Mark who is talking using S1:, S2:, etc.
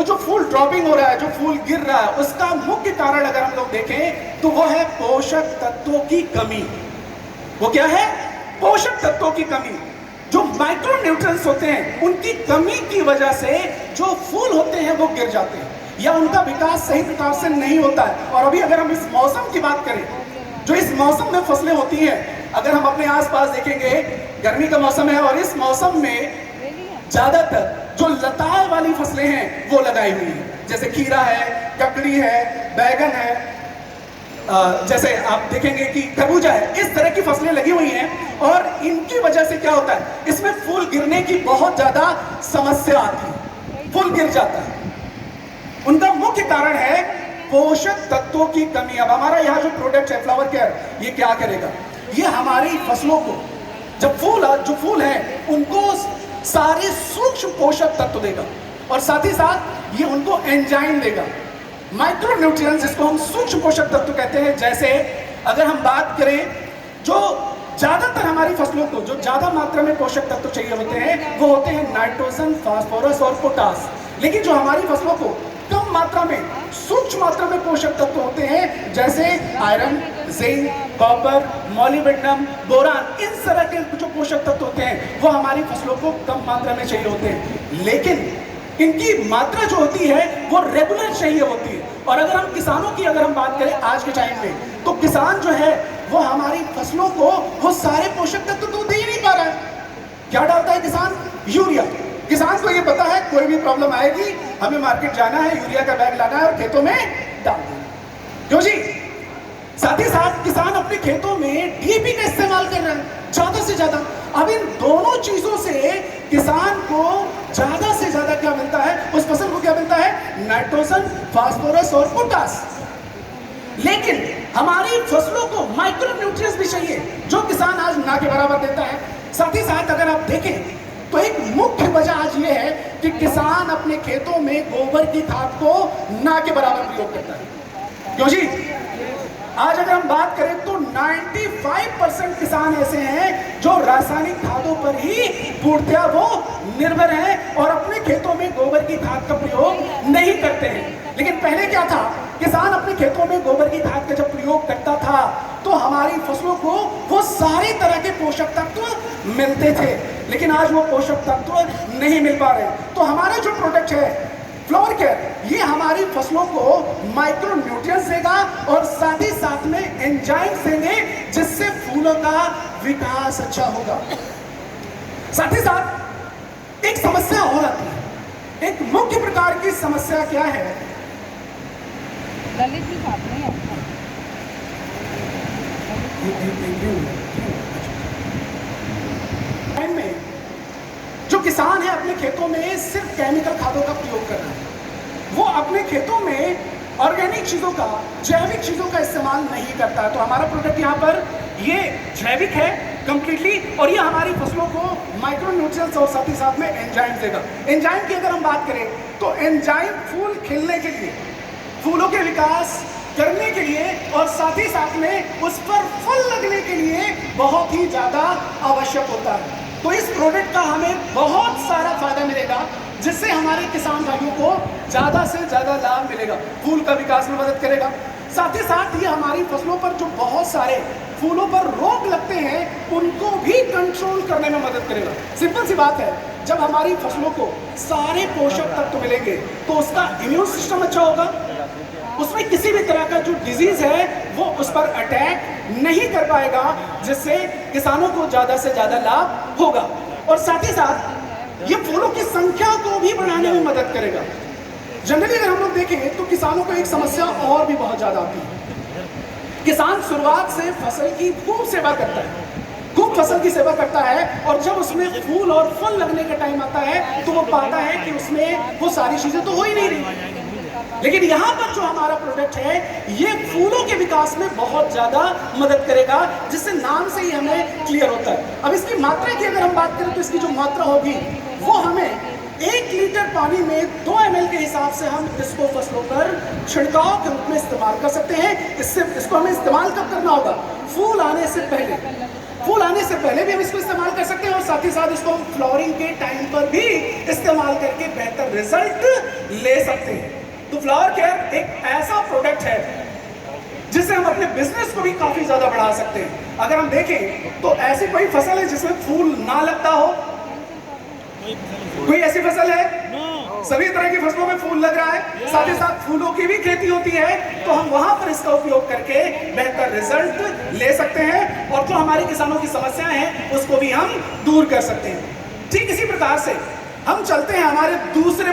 S1: वो जो फूल ड्रॉपिंग हो रहा है, जो फूल गिर रहा है, उसका मुख्य कारण अगर हम लोग देखें तो वो है पोषक तत्वों की कमी। वो क्या है? पोषक तत्वों की कमी। जो माइक्रो न्यूट्रिएंट्स होते हैं उनकी कमी की वजह से जो फूल होते हैं वो गिर जाते हैं या उनका विकास सही प्रकार से नहीं होता है। और अभी अगर हम इस मौसम की बात करें, जो इस मौसम में फसलें होती हैं, अगर हम अपने आसपास देखेंगे, गर्मी का मौसम है और इस मौसम में ज्यादातर जो लताएं वाली फसलें हैं वो लगाई हुई हैं, जैसे खीरा है, ककड़ी है, बैगन है, जैसे आप देखेंगे कि खरबूजा है, इस तरह की फसलें लगी हुई हैं। और इनकी वजह से क्या होता है, इसमें फूल गिरने की बहुत ज्यादा समस्या आती है, फूल गिर जाता है। उनका मुख्य कारण है पोषक तत्वों की कमी। अब हमारा यहाँ जो प्रोडक्ट है फ्लावर केयर, ये क्या करेगा? ये हमारी फसलों को जब जो फूल है उनको सारे सूक्ष्म पोषक तत्व देगा और साथ ही साथ ये उनको एंजाइम देगा, माइक्रो न्यूट्रिएंट्स, जिसको हम सूक्ष्म पोषक तत्व कहते हैं। जैसे अगर हम बात करें, जो ज्यादातर हमारी फसलों को जो ज्यादा मात्रा में पोषक तत्व चाहिए होते हैं वो होते हैं नाइट्रोजन, फास्फोरस और पोटास। लेकिन जो हमारी फसलों को कम मात्रा में, सूक्ष्म मात्रा में पोषक तत्व होते हैं, जैसे iron, zinc, copper, molybdenum, boron, इन तरह के जो पोषक तत्व होते हैं वो हमारी फसलों को कम मात्रा में चाहिए होते हैं। लेकिन इनकी मात्रा जो होती है वो रेगुलर चाहिए होती है। और अगर हम किसानों की अगर हम बात करें आज के टाइम में, तो किसान जो है वो हमारी फसलों को वो सारे पोषक तत्व तो दे ही नहीं पा रहा है। क्या डालता है किसान? यूरिया। किसान को ये पता है कोई भी प्रॉब्लम आएगी, हमें मार्केट जाना है, यूरिया का बैग लाना है और खेतों में डाल देना। क्यों जी? साथ ही साथ किसान अपने खेतों में डीएपी का इस्तेमाल कर रहे हैं ज्यादा से ज्यादा। अब इन दोनों चीजों से किसान को ज्यादा से ज्यादा क्या मिलता है? उस फसल को क्या मिलता है? नाइट्रोजन, फास्फोरस और पोटास। लेकिन हमारी फसलों को माइक्रो न्यूट्रिएंट्स भी चाहिए, जो किसान आज ना के बराबर देता है। साथ ही साथ अगर आप देखें तो एक मुख्य वजह आज ये है कि किसान अपने खेतों में गोबर की खाद को ना के बराबर प्रयोग करता है। क्यों जी? आज अगर हम बात करें तो 95% किसान ऐसे हैं जो रासायनिक खादों पर ही पूर्णतया वो निर्भर हैं और अपने खेतों में गोबर की खाद का प्रयोग नहीं करते हैं। लेकिन पहले क्या था, किसान अपने खेतों में गोबर की खाद का जब प्रयोग करता था तो हमारी फसलों को वो सारे तरह के पोषक तत्व मिलते थे। लेकिन आज वो पोषक तत्व नहीं मिल पा रहे। तो हमारा जो प्रोडक्ट है फ्लावर केयर, ये हमारी फसलों को माइक्रो न्यूट्रिएंट्स देगा और साथ ही साथ में एंजाइम्स देंगे, जिससे फूलों का विकास अच्छा होगा। साथ ही साथ एक समस्या और आती है। एक मुख्य प्रकार की समस्या क्या है?
S2: ललित जी साथ में है।
S1: में जो किसान है अपने खेतों में सिर्फ केमिकल खादों का प्रयोग कर रहा है, वो अपने खेतों में ऑर्गेनिक चीजों का, जैविक चीजों का इस्तेमाल नहीं करता है। तो हमारा प्रोडक्ट यहाँ पर ये जैविक है कंप्लीटली और ये हमारी फसलों को माइक्रो न्यूट्रिएंट्स और साथ ही साथ में एंजाइम देगा। एंजाइम की अगर हम बात करें तो एंजाइम फूल खिलने के लिए, फूलों के विकास करने के लिए और साथ ही साथ में उस पर फल लगने के लिए बहुत ही ज्यादा आवश्यक होता है। तो इस प्रोडक्ट का हमें बहुत सारा फायदा मिलेगा, जिससे हमारे किसान भाइयों को ज्यादा से ज्यादा लाभ मिलेगा, फूल का विकास में मदद करेगा। साथ ही साथ ये हमारी फसलों पर जो बहुत सारे फूलों पर रोग लगते हैं उनको भी कंट्रोल करने में मदद करेगा। सिंपल सी बात है, जब हमारी फसलों को सारे पोषक तत्व मिलेंगे तो उसका इम्यून सिस्टम अच्छा होगा, उसमें किसी भी तरह का जो डिजीज है वो उस पर अटैक नहीं कर पाएगा, जिससे किसानों को ज्यादा से ज्यादा लाभ होगा। और साथ ही साथ ये फूलों की संख्या को भी बढ़ाने में मदद करेगा। जनरली अगर हम लोग देखें तो किसानों को एक समस्या और भी बहुत ज्यादा आती है। किसान शुरुआत से फसल की खूब सेवा करता है, खूब फसल की सेवा करता है और जब उसमें फूल और फल लगने का टाइम आता है तो वो पाता है कि उसमें वो सारी चीजें तो हो ही नहीं रही। लेकिन यहाँ पर जो हमारा प्रोडक्ट है ये फूलों के विकास में बहुत ज्यादा मदद करेगा, जिससे नाम से ही हमें क्लियर होता है। अब इसकी मात्रा की अगर हम बात करें तो इसकी जो मात्रा होगी वो हमें 1 लीटर पानी में 2 ml के हिसाब से हम इसको फसलों पर छिड़काव के रूप में इस्तेमाल कर सकते हैं। इसको हमें इस्तेमाल कब करना होगा? फूल आने से पहले। फूल आने से पहले भी हम इसको इस्तेमाल कर सकते हैं और साथ ही साथ इसको हम फ्लावरिंग के टाइम पर भी इस्तेमाल करके बेहतर रिजल्ट ले सकते हैं। तो फ्लावर केयर एक ऐसा प्रोडक्ट है जिससे हम अपने बिजनेस को भी काफी ज्यादा बढ़ा सकते हैं। अगर हम देखें तो ऐसी कोई फसल है जिसमें फूल ना लगता हो? कोई ऐसी फसल है? सभी तरह की फसलों में फूल लग रहा है, साथ ही साथ फूलों की भी खेती होती है, तो हम वहां पर इसका उपयोग करके बेहतर रिजल्ट ले सकते हैं और जो हमारी किसानों की समस्याएं हैं उसको भी हम दूर कर सकते हैं। ठीक इसी प्रकार से हम चलते हैं हमारे दूसरे